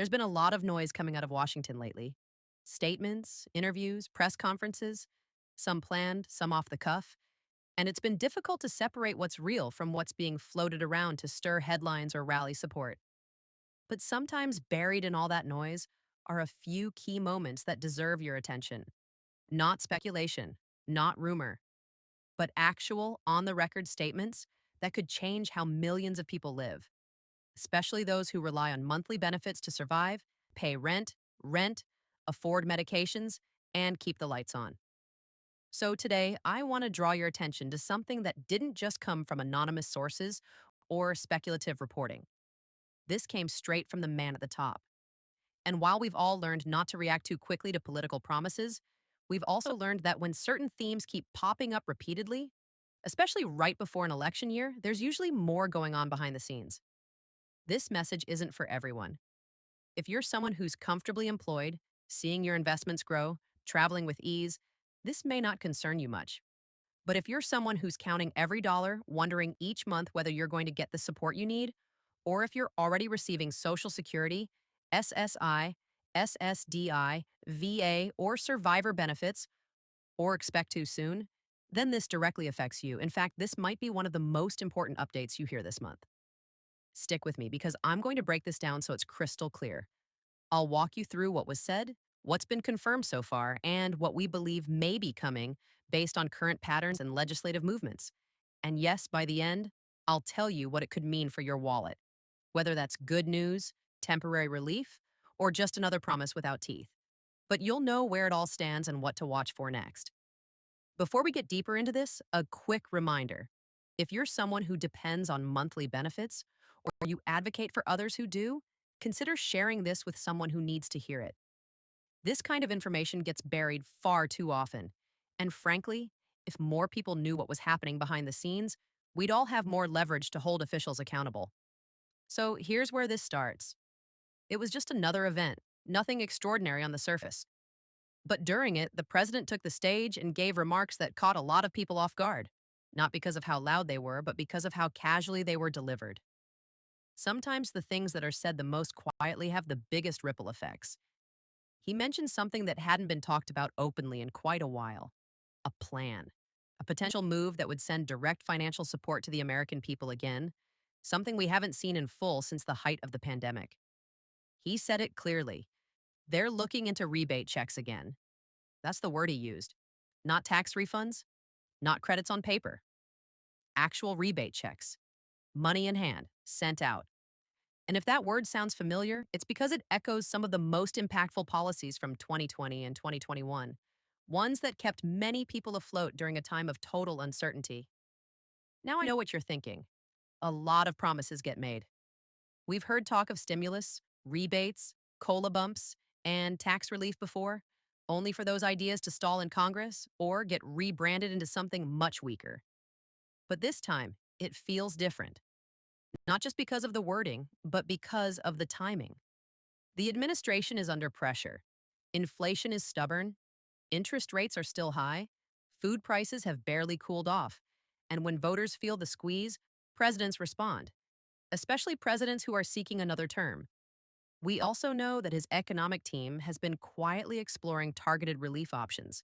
There's been a lot of noise coming out of Washington lately. Statements, interviews, press conferences, some planned, some off the cuff. And it's been difficult to separate what's real from what's being floated around to stir headlines or rally support. But sometimes buried in all that noise are a few key moments that deserve your attention. Not speculation, not rumor, but actual, on the record statements that could change how millions of people live, especially those who rely on monthly benefits to survive, pay rent, afford medications, and keep the lights on. So today, I want to draw your attention to something that didn't just come from anonymous sources or speculative reporting. This came straight from the man at the top. And while we've all learned not to react too quickly to political promises, we've also learned that when certain themes keep popping up repeatedly, especially right before an election year, there's usually more going on behind the scenes. This message isn't for everyone. If you're someone who's comfortably employed, seeing your investments grow, traveling with ease, this may not concern you much. But if you're someone who's counting every dollar, wondering each month whether you're going to get the support you need, or if you're already receiving Social Security, SSI, SSDI, VA, or survivor benefits, or expect to soon, then this directly affects you. In fact, this might be one of the most important updates you hear this month. Stick with me because I'm going to break this down so it's crystal clear. I'll walk you through what was said, what's been confirmed so far, and what we believe may be coming based on current patterns and legislative movements. And yes, by the end, I'll tell you what it could mean for your wallet, whether that's good news, temporary relief, or just another promise without teeth. But you'll know where it all stands and what to watch for next. Before we get deeper into this, a quick reminder. If you're someone who depends on monthly benefits, or you advocate for others who do, consider sharing this with someone who needs to hear it. This kind of information gets buried far too often. And frankly, if more people knew what was happening behind the scenes, we'd all have more leverage to hold officials accountable. So here's where this starts. It was just another event, nothing extraordinary on the surface. But during it, the president took the stage and gave remarks that caught a lot of people off guard, not because of how loud they were, but because of how casually they were delivered. Sometimes the things that are said the most quietly have the biggest ripple effects. He mentioned something that hadn't been talked about openly in quite a while: a plan, a potential move that would send direct financial support to the American people again, something we haven't seen in full since the height of the pandemic. He said it clearly. They're looking into rebate checks again. That's the word he used. Not tax refunds, not credits on paper, actual rebate checks, money in hand, sent out. And if that word sounds familiar, it's because it echoes some of the most impactful policies from 2020 and 2021, ones that kept many people afloat during a time of total uncertainty. Now I know what you're thinking. A lot of promises get made. We've heard talk of stimulus, rebates, COLA bumps, and tax relief before, only for those ideas to stall in Congress or get rebranded into something much weaker. But this time, it feels different, not just because of the wording, but because of the timing. The administration is under pressure. Inflation is stubborn, interest rates are still high, food prices have barely cooled off, and when voters feel the squeeze, presidents respond, especially presidents who are seeking another term. We also know that his economic team has been quietly exploring targeted relief options.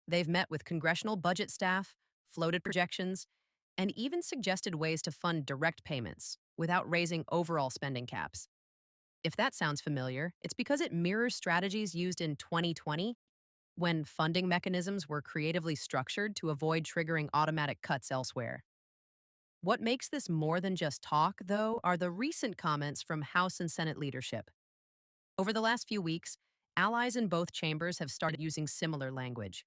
They've met with congressional budget staff, floated projections, and even suggested ways to fund direct payments without raising overall spending caps. If that sounds familiar, it's because it mirrors strategies used in 2020 when funding mechanisms were creatively structured to avoid triggering automatic cuts elsewhere. What makes this more than just talk, though, are the recent comments from House and Senate leadership. Over the last few weeks, allies in both chambers have started using similar language,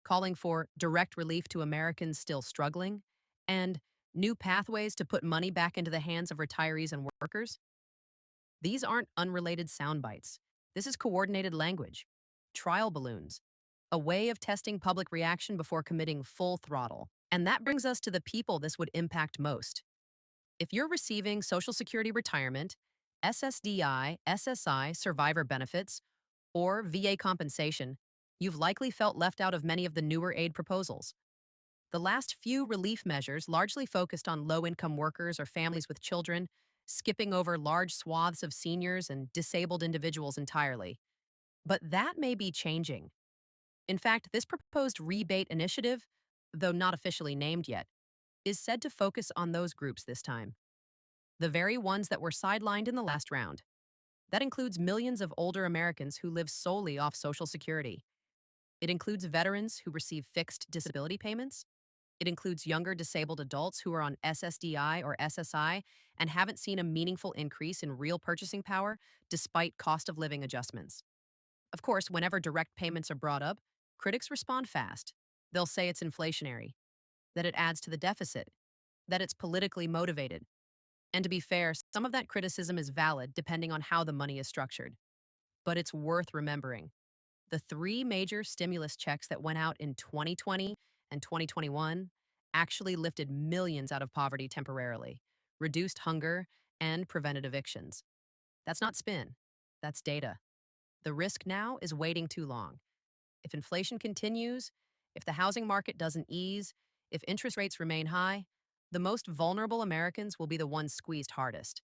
calling for direct relief to Americans still struggling and new pathways to put money back into the hands of retirees and workers. These aren't unrelated sound bites. This is coordinated language, trial balloons, a way of testing public reaction before committing full throttle. And that brings us to the people this would impact most. If you're receiving Social Security retirement, SSDI, SSI, survivor benefits, or VA compensation, you've likely felt left out of many of the newer aid proposals. The last few relief measures largely focused on low income workers or families with children, skipping over large swaths of seniors and disabled individuals entirely. But that may be changing. In fact, this proposed rebate initiative, though not officially named yet, is said to focus on those groups this time, the very ones that were sidelined in the last round. That includes millions of older Americans who live solely off Social Security. It includes veterans who receive fixed disability payments. It includes younger disabled adults who are on SSDI or SSI and haven't seen a meaningful increase in real purchasing power despite cost of living adjustments. Of course, whenever direct payments are brought up, critics respond fast. They'll say it's inflationary, that it adds to the deficit, that it's politically motivated. And to be fair, some of that criticism is valid depending on how the money is structured. But it's worth remembering. The three major stimulus checks that went out in 2020 and 2021 actually lifted millions out of poverty temporarily, reduced hunger, and prevented evictions. That's not spin, that's data. The risk now is waiting too long. If inflation continues, if the housing market doesn't ease, if interest rates remain high, the most vulnerable Americans will be the ones squeezed hardest.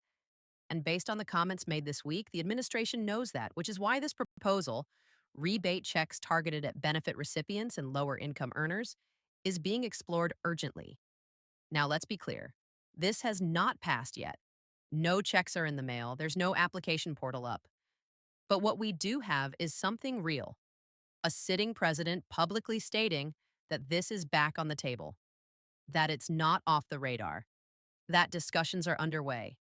And based on the comments made this week, the administration knows that, which is why this proposal, rebate checks targeted at benefit recipients and lower income earners, is being explored urgently. Now, let's be clear. This has not passed yet. No checks are in the mail. There's no application portal up. But what we do have is something real, a sitting president publicly stating that this is back on the table, that it's not off the radar, that discussions are underway.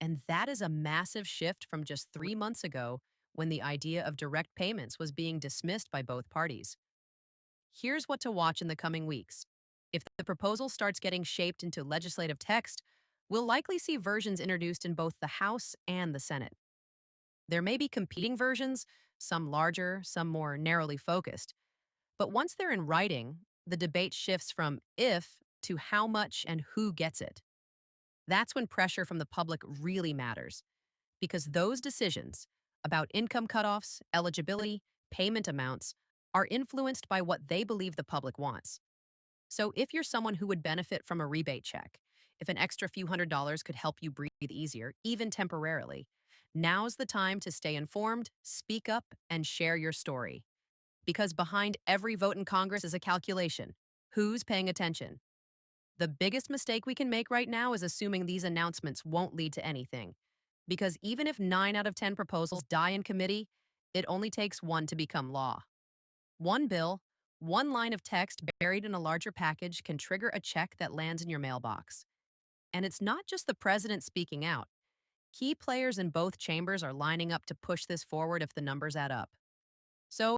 And that is a massive shift from just 3 months ago when the idea of direct payments was being dismissed by both parties. Here's what to watch in the coming weeks. If the proposal starts getting shaped into legislative text, we'll likely see versions introduced in both the House and the Senate. There may be competing versions, some larger, some more narrowly focused. But once they're in writing, the debate shifts from if to how much and who gets it. That's when pressure from the public really matters, because those decisions about income cutoffs, eligibility, payment amounts are influenced by what they believe the public wants. So if you're someone who would benefit from a rebate check, if an extra few $100s could help you breathe easier, even temporarily, now's the time to stay informed, speak up, and share your story. Because behind every vote in Congress is a calculation. Who's paying attention? The biggest mistake we can make right now is assuming these announcements won't lead to anything. Because even if 9 out of 10 proposals die in committee, it only takes one to become law. One bill, one line of text buried in a larger package can trigger a check that lands in your mailbox. And it's not just the president speaking out. Key players in both chambers are lining up to push this forward if the numbers add up. So